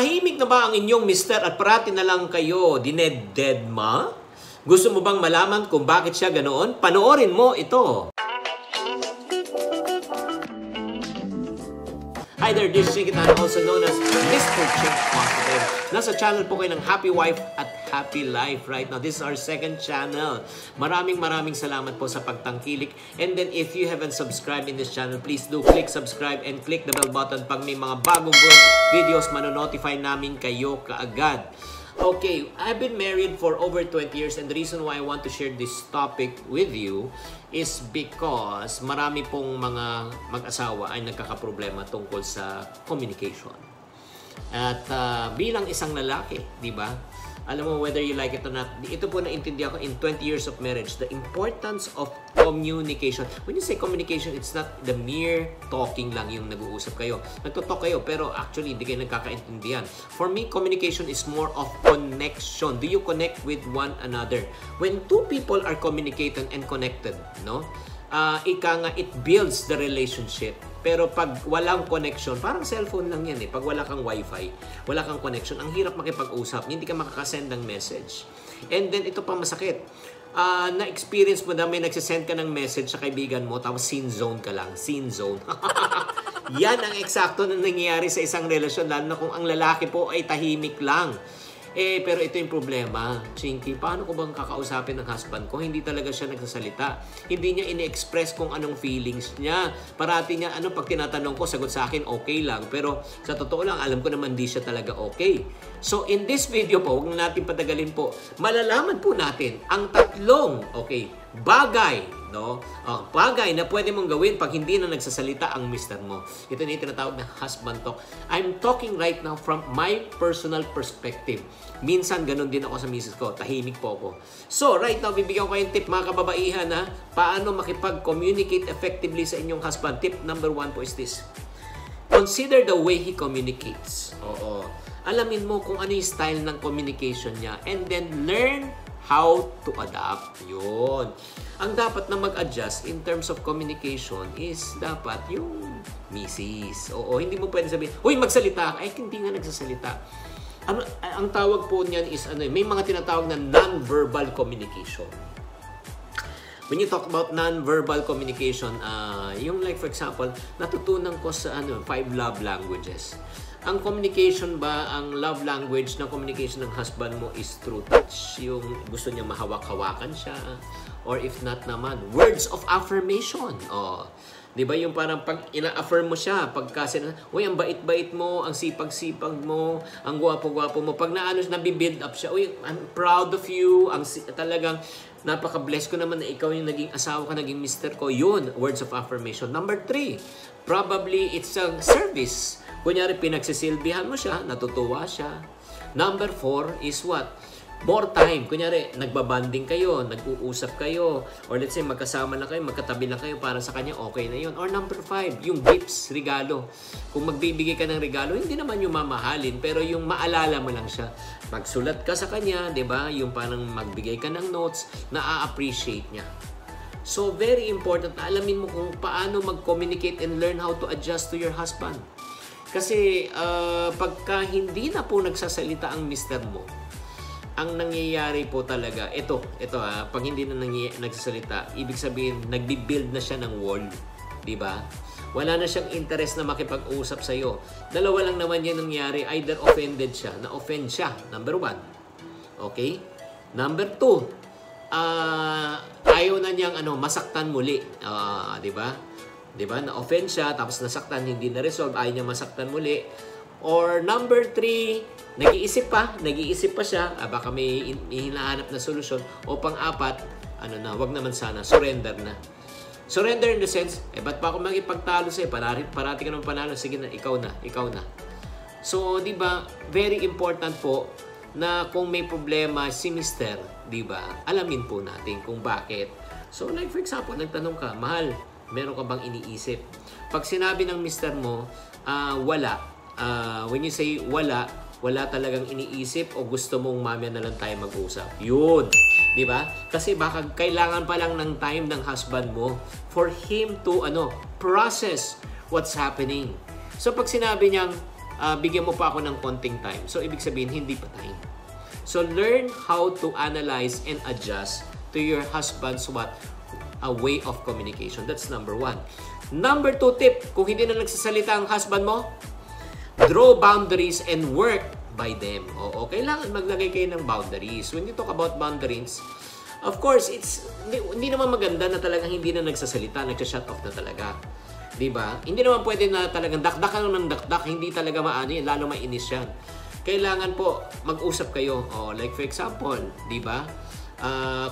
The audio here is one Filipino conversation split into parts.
Tahimik na ba ang inyong mister at parati na lang kayo dinededma? Gusto mo bang malaman kung bakit siya ganoon? Panoorin mo ito. Hi there, this is Chikitan, also known as Mr. Chick Positive. Nasa channel po kayo ng Happy Wife at Happy Life right now. This is our second channel. Maraming salamat po sa pagtangkilik. And then if you haven't subscribed in this channel, please do click subscribe and click the bell button. Pag may mga bagong videos, manonotify namin kayo kaagad. Okay, I've been married for over 20 years and the reason why I want to share this topic with you is because marami pong mga mag-asawa ay nagkakaproblema tungkol sa communication. At bilang isang lalaki, di ba? Alam mo, whether you like it or not, ito po naintindihan ko in 20 years of marriage, the importance of communication. When you say communication, it's not the mere talking lang yung nag-uusap kayo. Nagto-talk kayo, pero actually hindi kayo nagkakaintindihan. For me, communication is more of connection. Do you connect with one another? When two people are communicating and connected, no? It builds the relationship. Pero pag walang connection, parang cellphone lang yan eh. Pag wala kang wifi, wala kang connection, ang hirap makipag-usap. Hindi ka makakasend ng message. And then ito pa masakit. Na-experience mo na may nagsisend ka ng message sa kaibigan mo, tapos scene zone ka lang. Scene zone. Yan ang eksakto na nangyayari sa isang relasyon, lalo na kung ang lalaki po ay tahimik lang. Pero ito yung problema, Chinky, paano ko bang kakausapin ng husband ko? Hindi talaga siya nagsasalita. Hindi niya ini-express kung anong feelings niya. Parati niya, pag tinatanong ko, sagot sa akin, okay lang. Pero sa totoo lang, alam ko naman di siya talaga okay. So in this video po, huwag na natin patagalin po, malalaman po natin ang tatlong, bagay, no? Bagay na pwede mong gawin pag hindi na nagsasalita ang mister mo. Ito na yung tinatawag na husband talk. I'm talking right now from my personal perspective. Minsan, ganun din ako sa misis ko. Tahimik po ako. So, right now, bibigyan ko kayong tip, mga kababaihan, na paano makipag-communicate effectively sa inyong husband. Tip number 1 po is this. Consider the way he communicates. Alamin mo kung ano yung style ng communication niya. And then, learn how to adapt. Yun. Ang dapat na mag-adjust in terms of communication is dapat yung misis. Hindi mo pwede sabihin, uy, magsalita ka. Hindi nga nagsasalita. Ang tawag po niyan is, may mga tinatawag na non-verbal communication. When you talk about non-verbal communication, yung like for example, natutunan ko sa 5 love languages. Ang communication ba, ang love language ng communication ng husband mo is through touch. Yung gusto niya mahawak-hawakan siya. Or if not naman, words of affirmation. Di ba yung parang pag ina-affirm mo siya, uy, ang bait-bait mo, ang sipag-sipag mo, ang gwapo-gwapo mo. Pag nabibuild up siya, uy, I'm proud of you, talagang napaka-bless ko naman na ikaw yung naging asawa ka, naging mister ko. Yun, words of affirmation. Number 3, probably it's a service. Kunyari, pinagsisilbihan mo siya, natutuwa siya. Number 4 is what? More time. Kunyari, nagbabanding kayo, nag-uusap kayo, or let's say, magkasama na kayo, magkatabi na kayo, para sa kanya, okay na yun. Or number 5, yung gifts, regalo. Kung magbibigay ka ng regalo, hindi naman yung mamahalin, pero yung maalala mo lang siya. Magsulat ka sa kanya, di ba? Yung parang magbigay ka ng notes, na-appreciate niya. So, very important na alamin mo kung paano mag-communicate and learn how to adjust to your husband. Kasi, pagka hindi na po nagsasalita ang mister mo, ang nangyayari po talaga, ito pag hindi na nagsasalita, ibig sabihin, nagbi-build na siya ng wall. Diba? Wala na siyang interest na makipag-usap sa'yo. Dalawa lang naman yan nangyari, either offended siya, na-offend siya, number 1. Okay? Number 2, ayaw na niyang masaktan muli. Diba? Diba? Na-offend siya, tapos nasaktan, hindi na-resolve, ayaw niya masaktan muli. Or number 3, nag-iisip pa siya, baka may hinahanap na solusyon. O pang-4, wag naman sana, surrender na. Surrender in the sense, ba't pa ako magipagtalo sa'yo? Parati ka naman panalo, sige na, ikaw na. So, di ba, very important po na kung may problema si mister, di ba, alamin po natin kung bakit. So, like for example, nagtanong ka, mahal, meron ka bang iniisip? Pag sinabi ng mister mo, wala. When you say wala talagang iniisip o gusto mong mamaya na lang tayo mag-usap. Yun. Di ba? Kasi baka kailangan pa lang ng time ng husband mo for him to process what's happening. So pag sinabi niyang bigyan mo pa ako ng konting time. So, ibig sabihin, hindi pa time. So, learn how to analyze and adjust to your husband's a way of communication. That's number 1. Number 2 tip, kung hindi na nagsasalita ang husband mo, draw boundaries and work by them. Oo, kailangan maglagay kayo ng boundaries. When you talk about boundaries, of course, hindi naman maganda na talagang hindi na nagsasalita, nagsa-shut off na talaga. Diba? Hindi naman pwede na talagang dakdakan ng dakdak, hindi talaga maano yan, lalo mainis yan. Kailangan po mag-usap kayo. Like for example, diba?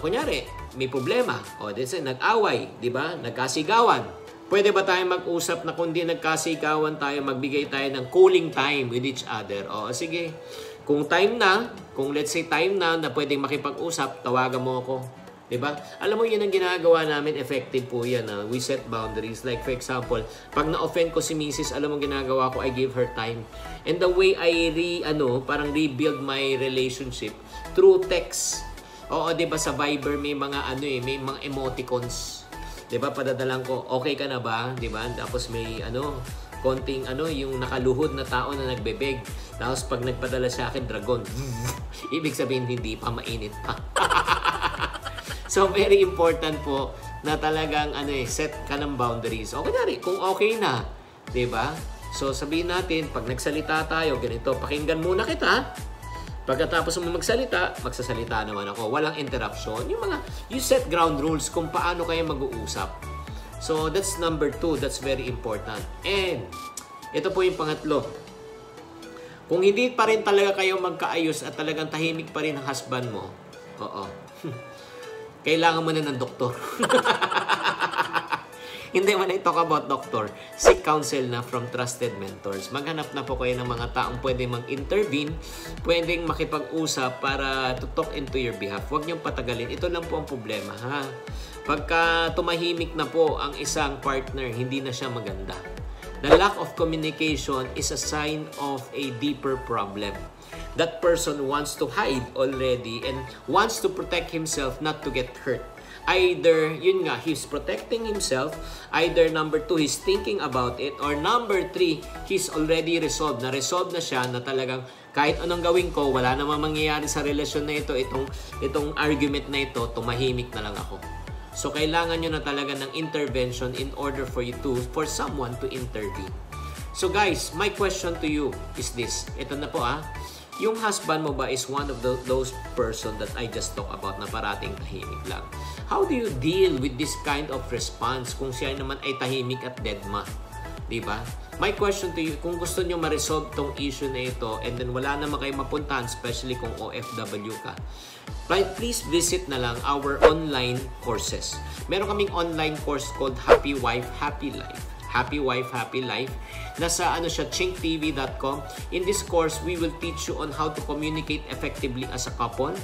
Kunyari, may problema. Nag-away, diba? Nagkasigawan. Pwede ba tayo mag-usap na kung di nagkasigawan tayo, magbigay tayo ng cooling time with each other? Sige. Kung let's say time na pwedeng makipag-usap, tawagan mo ako. Diba? Alam mo, yun ang ginagawa namin, effective po yan. We set boundaries. Like for example, pag na-offend ko si Mrs., alam mo ginagawa ko, I give her time. And the way I parang rebuild my relationship through text. Diba sa Viber may mga may mga emoticons. Diba, padadalan ko, okay ka na ba? Diba? Tapos may konting yung nakaluhod na tao na nagbebeg. Tapos pag nagpadala sa akin, dragon. Ibig sabihin, hindi pa, mainit pa. So, very important po na talagang set ka ng boundaries. O kunyari, kung okay na, diba? So, sabihin natin, pag nagsalita tayo, ganito, pakinggan muna kita. Pagkatapos mo magsasalita naman ako. Walang interruption. You set ground rules kung paano kayo mag-uusap. So, that's number 2. That's very important. And, ito po yung pangatlo. Kung hindi pa rin talaga kayo magkaayos at talagang tahimik pa rin ang husband mo, kailangan mo na ng doktor. Hindi man i-talk about doctor. Seek counsel na from trusted mentors. Maghanap na po kayo ng mga taong pwedeng mag-intervene, pwedeng makipag-usap para to talk into your behalf. Huwag niyong patagalin. Ito lang po ang problema, ha? Pagka tumahimik na po ang isang partner, hindi na siya maganda. The lack of communication is a sign of a deeper problem. That person wants to hide already and wants to protect himself not to get hurt. Either, he's protecting himself. Either number 2, he's thinking about it. Or number 3, he's already resolved. Na-resolve na siya na talagang kahit anong gawin ko, wala namang mangyayari sa relasyon na ito. Itong argument na ito, tumahimik na lang ako. So, kailangan nyo na talaga ng intervention in order for someone to intervene. So, guys, my question to you is this. Ito na po, yung husband mo ba is one of those person that I just talked about na parating tahimik lang? How do you deal with this kind of response kung siya naman ay tahimik at deadma? Diba? My question to you, kung gusto nyo ma-resolve tong issue na ito and then wala naman kayo mapuntahan, especially kung OFW ka, please visit na lang our online courses. Meron kaming online course called Happy Wife, Happy Life. Happy Wife, Happy Life. Nasa chinktv.com. In this course, we will teach you on how to communicate effectively as a couple.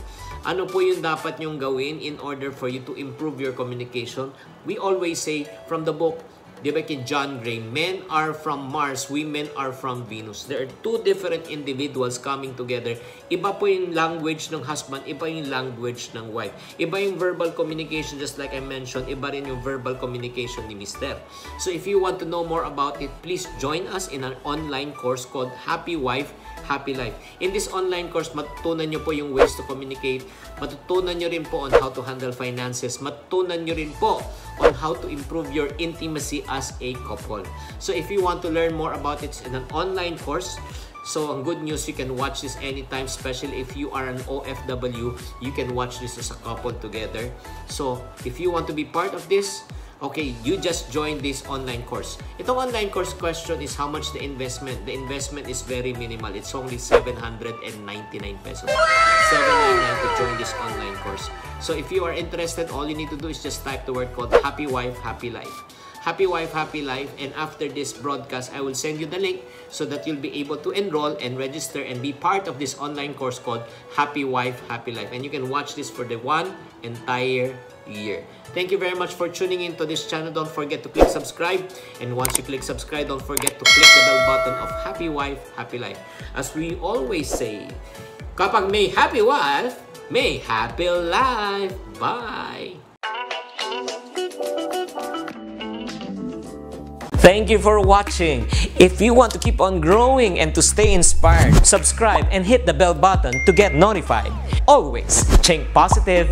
Ano po yung dapat nyong gawin in order for you to improve your communication. We always say from the book, di ba kay John Gray, men are from Mars, women are from Venus. There are two different individuals coming together. Iba po yung language ng husband, iba yung language ng wife. Iba yung verbal communication, just like I mentioned, iba rin yung verbal communication ni Mr. So if you want to know more about it, please join us in an online course called Happy Wife, Happy Life. In this online course, matutunan nyo po yung ways to communicate. Matutunan nyo rin po on how to handle finances. Matutunan nyo rin po on how to improve your intimacy as a couple. So if you want to learn more about it in an online course, so ang good news, you can watch this anytime, especially if you are an OFW, you can watch this as a couple together. So if you want to be part of this, okay, you just join this online course. Itong online course question is how much the investment. The investment is very minimal. It's only 799 pesos. 799 to join this online course. So if you are interested, all you need to do is just type the word called Happy Wife, Happy Life. Happy Wife, Happy Life. And after this broadcast, I will send you the link so that you'll be able to enroll and register and be part of this online course called Happy Wife, Happy Life. And you can watch this for the one entire year. Thank you very much for tuning in to this channel. Don't forget to click subscribe. And once you click subscribe, don't forget to click the bell button of Happy Wife, Happy Life. As we always say, kapag may happy wife, may happy life. Bye! Thank you for watching. If you want to keep on growing and to stay inspired, subscribe and hit the bell button to get notified. Always think positive.